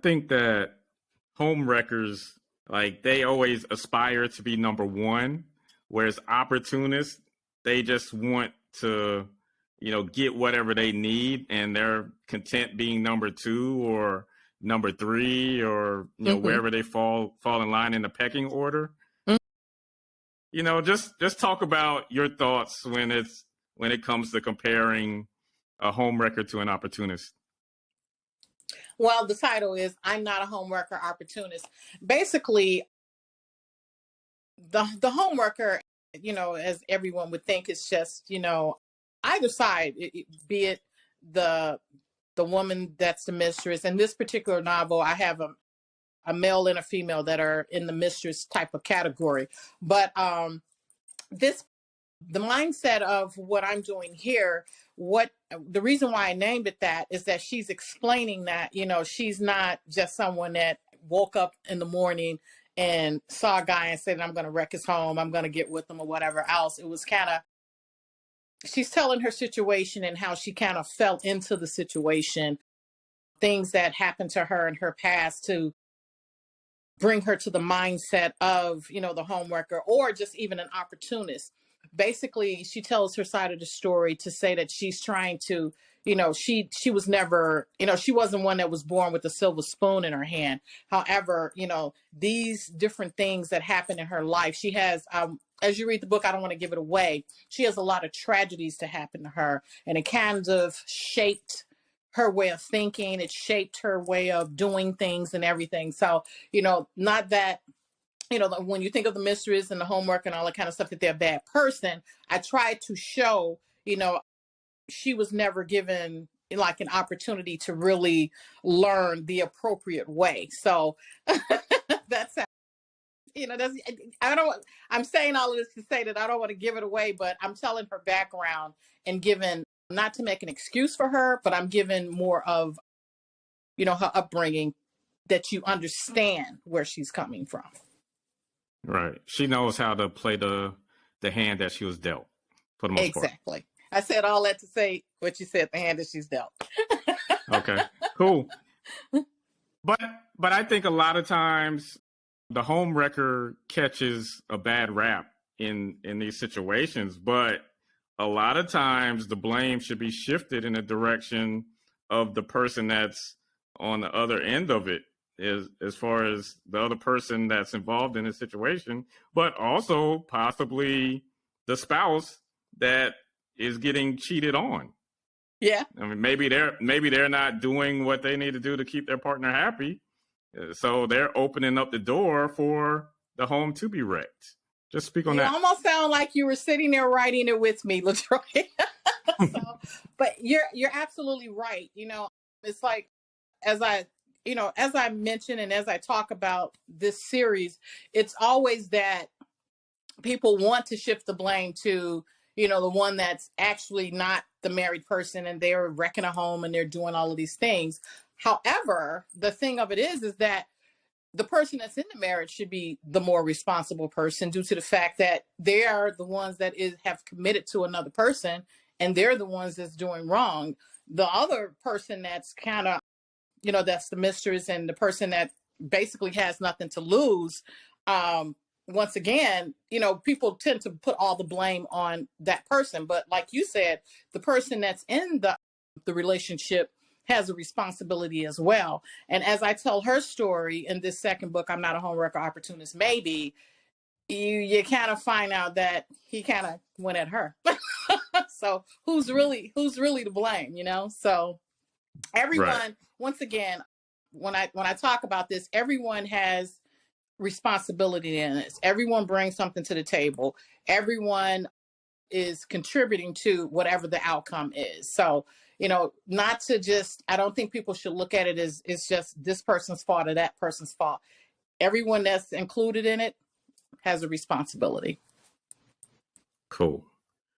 think that home wreckers, like, they always aspire to be number one, whereas opportunists, they just want to, get whatever they need, and they're content being number two or number three, or wherever they fall in line in the pecking order. Just talk about your thoughts when it comes to comparing a home wrecker to an opportunist. Well, the title is I'm Not a Homewrecker Opportunist. Basically, the homewrecker, as everyone would think, is just, either side, be it the woman that's the mistress. In this particular novel, I have a male and a female that are in the mistress type of category. But the mindset of what I'm doing here, the reason why I named it that is that she's explaining that, she's not just someone that woke up in the morning and saw a guy and said, I'm going to wreck his home, I'm going to get with him or whatever else. It was she's telling her situation and how she kind of fell into the situation, things that happened to her in her past to bring her to the mindset of, the homewrecker, or just even an opportunist. Basically, she tells her side of the story to say that she's trying to, she was never, she wasn't one that was born with a silver spoon in her hand. However, these different things that happen in her life, she has, as you read the book, I don't want to give it away, she has a lot of tragedies to happen to her, and it kind of shaped her way of thinking. It shaped her way of doing things and everything. So, not that, when you think of the mistress and the homework and all that kind of stuff, that they're a bad person. I tried to show, she was never given like an opportunity to really learn the appropriate way. So that's how, I'm saying all of this to say that I don't want to give it away, but I'm telling her background and giving, not to make an excuse for her, but I'm giving more of, her upbringing, that you understand where she's coming from. Right. She knows how to play the hand that she was dealt, for the most part. Exactly. I said all that to say what you said, the hand that she's dealt. Okay, cool. But I think a lot of times the home wrecker catches a bad rap in these situations, but a lot of times the blame should be shifted in the direction of the person that's on the other end of it, as far as the other person that's involved in the situation, but also possibly the spouse that is getting cheated on. Yeah. I mean, maybe they're not doing what they need to do to keep their partner happy. So they're opening up the door for the home to be wrecked. Just speak on that. You almost sound like you were sitting there writing it with me, LaTroy. But you're absolutely right. It's like, as I mentioned, and as I talk about this series, it's always that people want to shift the blame to, the one that's actually not the married person, and they're wrecking a home and they're doing all of these things. However, the thing of it is that the person that's in the marriage should be the more responsible person, due to the fact that they are the ones that have committed to another person, and they're the ones that's doing wrong. The other person that's kind of, that's the mistress and the person that basically has nothing to lose. Once again, people tend to put all the blame on that person. But like you said, the person that's in the relationship has a responsibility as well. And as I tell her story in this second book, I'm Not a Homewrecker Opportunist, maybe, you kind of find out that he kind of went at her. So who's really to blame, So everyone, right. Once again, when I talk about this, everyone has responsibility in this. Everyone brings something to the table. Everyone is contributing to whatever the outcome is. So, not to just, I don't think people should look at it as it's just this person's fault or that person's fault. Everyone that's included in it has a responsibility. Cool.